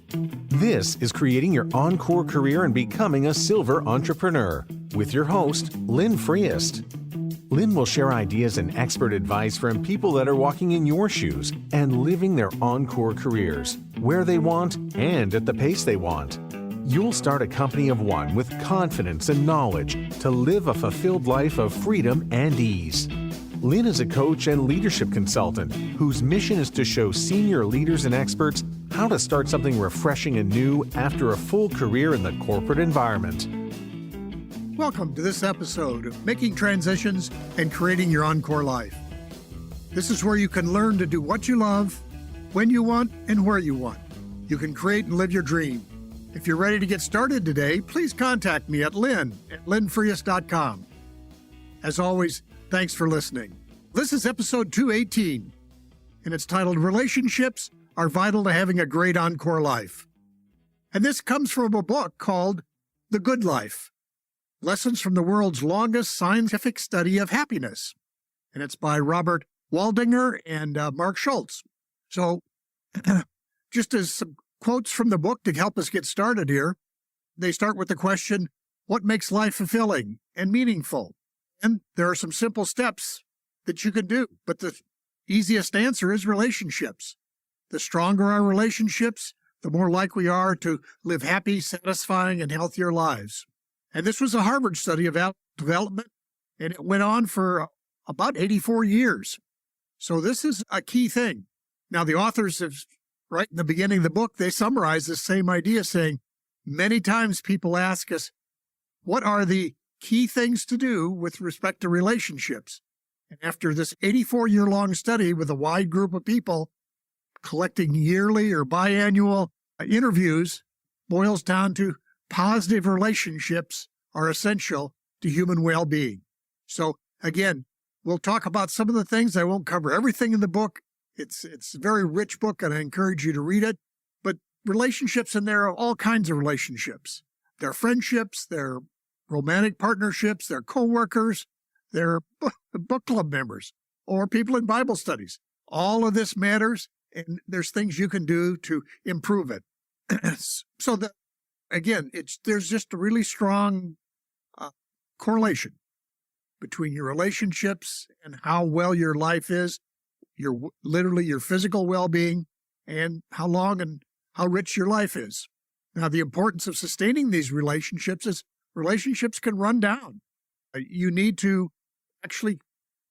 This is Creating Your Encore Career and Becoming a Silver Entrepreneur with your host, Lynn Freest. Lynn will share ideas and expert advice from people that are walking in your shoes and living their encore careers, where they want and at the pace they want. You'll start a company of one with confidence and knowledge to live a fulfilled life of freedom and ease. Lynn is a coach and leadership consultant whose mission is to show senior leaders and experts how to start something refreshing and new after a full career in the corporate environment. Welcome to this episode of Making Transitions and Creating Your Encore Life. This is where you can learn to do what you love, when you want, and where you want. You can create and live your dream. If you're ready to get started today, please contact me at lynn@lynnfreest.com. As always, thanks for listening. This is episode 218, and it's titled Relationships Are Vital to Having a Great Encore Life. And this comes from a book called The Good Life, Lessons from the World's Longest Scientific Study of Happiness. And it's by Robert Waldinger and Mark Schultz. So just as some quotes from the book to help us get started here, they start with the question, what makes life fulfilling and meaningful? And there are some simple steps that you can do, but the easiest answer is relationships. The stronger our relationships, the more likely we are to live happy, satisfying, and healthier lives. And this was a Harvard study of development, and it went on for about 84 years. So this is a key thing. Now, the authors have, right in the beginning of the book, they summarize this same idea, saying, many times people ask us, what are the key things to do with respect to relationships? And after this 84-year-long study with a wide group of people, collecting yearly or biannual interviews, boils down to positive relationships are essential to human well-being. So again, we'll talk about some of the things. I won't cover everything in the book. It's a very rich book, and I encourage you to read it. But relationships in there are all kinds of relationships. They're friendships, they're romantic partnerships, they're co-workers, they're book club members, or people in Bible studies. All of this matters, and there's things you can do to improve it. So that, again, there's just a really strong correlation between your relationships and how well your life is, literally your physical well-being, and how long and how rich your life is. Now, the importance of sustaining these relationships is relationships can run down. You need to actually,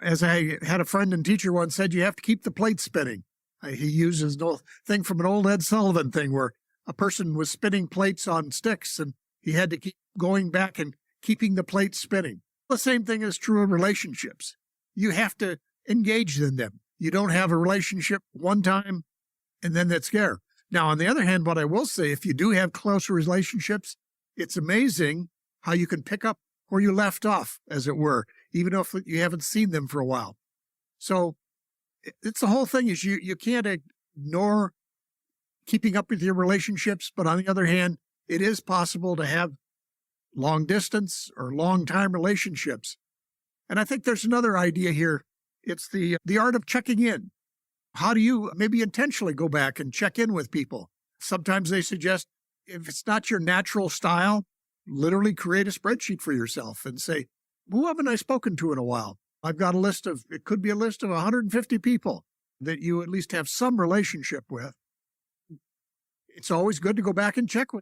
as I had a friend and teacher once said, you have to keep the plate spinning. He uses the thing from an old Ed Sullivan thing where a person was spinning plates on sticks and he had to keep going back and keeping the plate spinning. The same thing is true of relationships. You have to engage in them. You don't have a relationship one time and then that's there. Now, on the other hand, what I will say, if you do have close relationships, it's amazing how you can pick up where you left off, as it were, even if you haven't seen them for a while. So it's the whole thing is you can't ignore keeping up with your relationships, but on the other hand, it is possible to have long distance or long time relationships. And I think there's another idea here. It's the art of checking in. How do you maybe intentionally go back and check in with people? Sometimes they suggest if it's not your natural style, literally create a spreadsheet for yourself and say, who haven't I spoken to in a while? I've got it could be a list of 150 people that you at least have some relationship with. It's always good to go back and check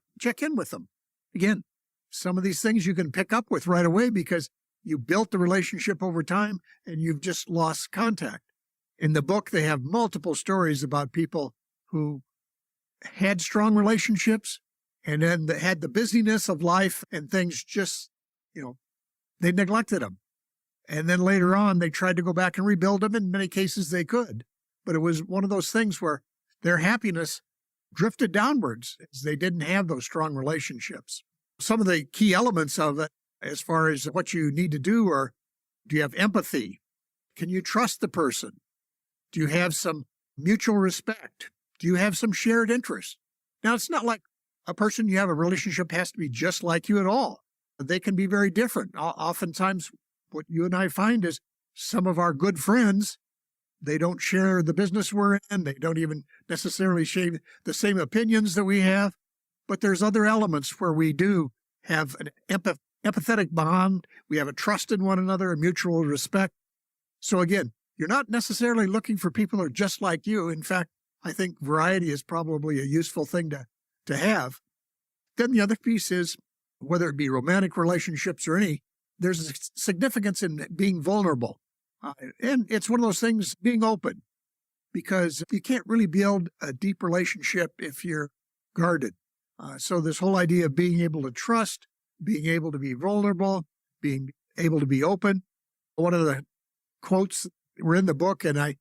in with them. Again, some of these things you can pick up with right away because you built the relationship over time and you've just lost contact. In the book, they have multiple stories about people who had strong relationships and then had the busyness of life and things just, they neglected them. And then later on, they tried to go back and rebuild them. In many cases, they could. But it was one of those things where their happiness drifted downwards as they didn't have those strong relationships. Some of the key elements of it, as far as what you need to do, are, do you have empathy? Can you trust the person? Do you have some mutual respect? Do you have some shared interest? Now, it's not like a person you have a relationship has to be just like you at all. They can be very different. Oftentimes, what you and I find is some of our good friends They don't share the business we're in. They don't even necessarily share the same opinions that we have. But there's other elements where we do have an empathetic bond. We have a trust in one another, a mutual respect. So again, you're not necessarily looking for people who are just like you. In fact, I think variety is probably a useful thing to have. Then the other piece is, whether it be romantic relationships or any, there's a significance in being vulnerable. And it's one of those things, being open, because you can't really build a deep relationship if you're guarded. So this whole idea of being able to trust, being able to be vulnerable, being able to be open. One of the quotes that were in the book, and I've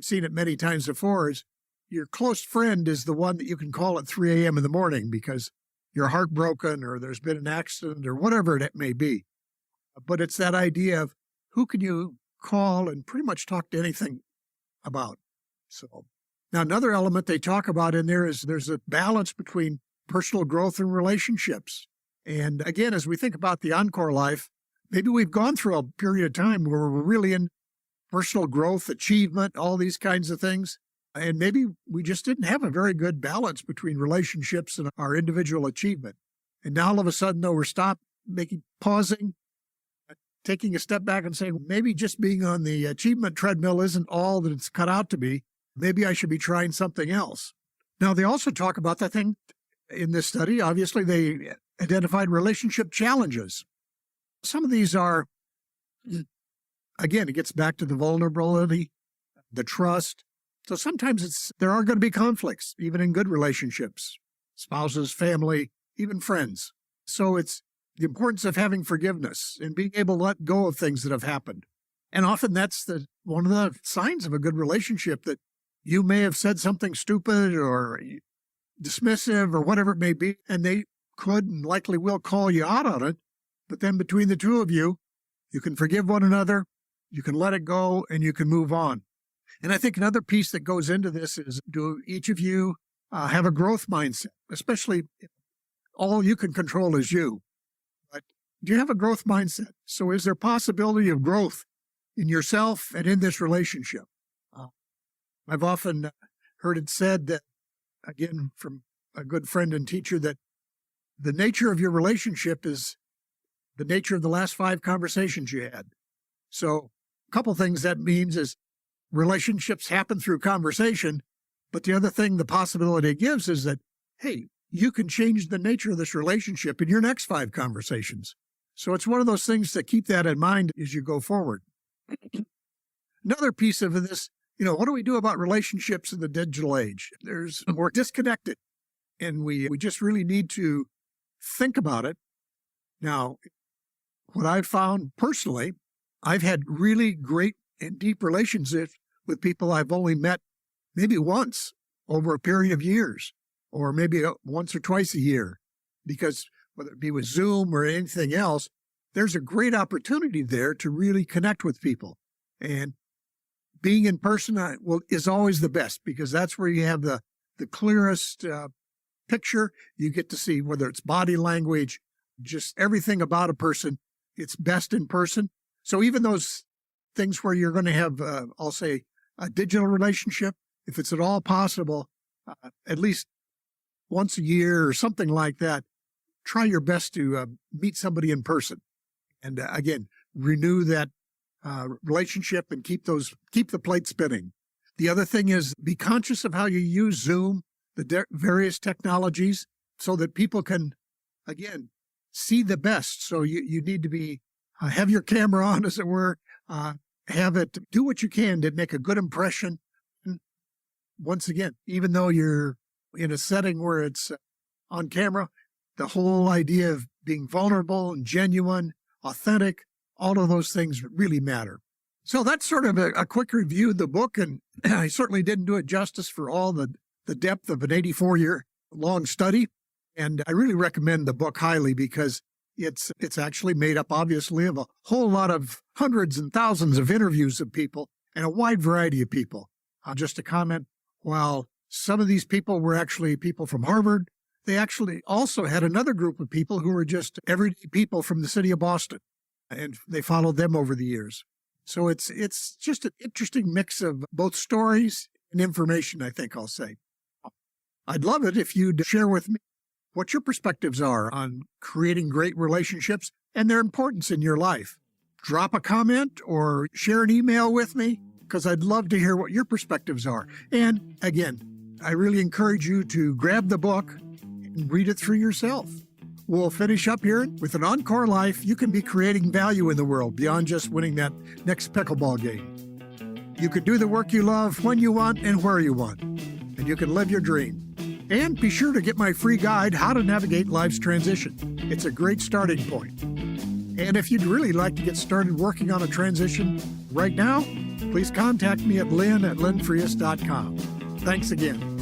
seen it many times before, is your close friend is the one that you can call at 3 a.m. in the morning because you're heartbroken or there's been an accident or whatever it may be. But it's that idea of who can you call and pretty much talk to anything about. So now another element they talk about in there is there's a balance between personal growth and relationships. And again, as we think about the Encore life, maybe we've gone through a period of time where we're really in personal growth, achievement, all these kinds of things. And maybe we just didn't have a very good balance between relationships and our individual achievement. And now all of a sudden, though, we're pausing, taking a step back and saying, maybe just being on the achievement treadmill isn't all that it's cut out to be. Maybe I should be trying something else. Now, they also talk about that thing in this study. Obviously, they identified relationship challenges. Some of these are, again, it gets back to the vulnerability, the trust. So sometimes there are going to be conflicts, even in good relationships, spouses, family, even friends. So it's the importance of having forgiveness and being able to let go of things that have happened. And often that's one of the signs of a good relationship, that you may have said something stupid or dismissive or whatever it may be, and they could and likely will call you out on it. But then between the two of you, you can forgive one another, you can let it go, and you can move on. And I think another piece that goes into this is, do each of you have a growth mindset, especially if all you can control is you. But do you have a growth mindset? So is there possibility of growth in yourself and in this relationship? I've often heard it said that, again, from a good friend and teacher, that the nature of your relationship is the nature of the last 5 conversations you had. So a couple things that means is relationships happen through conversation, but the other thing, the possibility it gives is that, hey, you can change the nature of this relationship in your next 5 conversations. So it's one of those things to keep that in mind as you go forward. Another piece of this, what do we do about relationships in the digital age? We're disconnected, and we just really need to think about it. Now, what I've found personally, I've had really great and deep relationships with people I've only met maybe once over a period of years, or maybe once or twice a year, because whether it be with Zoom or anything else, there's a great opportunity there to really connect with people. And being in person is always the best, because that's where you have the clearest picture. You get to see whether it's body language, just everything about a person. It's best in person. So even those things where you're going to have, I'll say, a digital relationship, if it's at all possible, at least once a year or something like that, try your best to meet somebody in person. And again, renew that relationship and keep the plate spinning. The other thing is, be conscious of how you use Zoom, the various technologies, so that people can, again, see the best. So you need to be, have your camera on, as it were, do what you can to make a good impression. Once again, even though you're in a setting where it's on camera, the whole idea of being vulnerable and genuine, authentic, all of those things really matter. So that's sort of a quick review of the book, and I certainly didn't do it justice for all the depth of an 84-year-long study. And I really recommend the book highly, because it's actually made up, obviously, of a whole lot of hundreds and thousands of interviews of people and a wide variety of people. Just a comment, while some of these people were actually people from Harvard, they actually also had another group of people who were just everyday people from the city of Boston, and they followed them over the years. So it's just an interesting mix of both stories and information, I think I'll say. I'd love it if you'd share with me what your perspectives are on creating great relationships and their importance in your life. Drop a comment or share an email with me, because I'd love to hear what your perspectives are. And again, I really encourage you to grab the book and read it through yourself. We'll finish up here with an Encore life. You can be creating value in the world beyond just winning that next pickleball game. You can do the work you love when you want and where you want, and you can live your dream. And be sure to get my free guide, How to Navigate Life's Transition. It's a great starting point. And if you'd really like to get started working on a transition right now, please contact me at lynn@lynnfrias.com. Thanks again.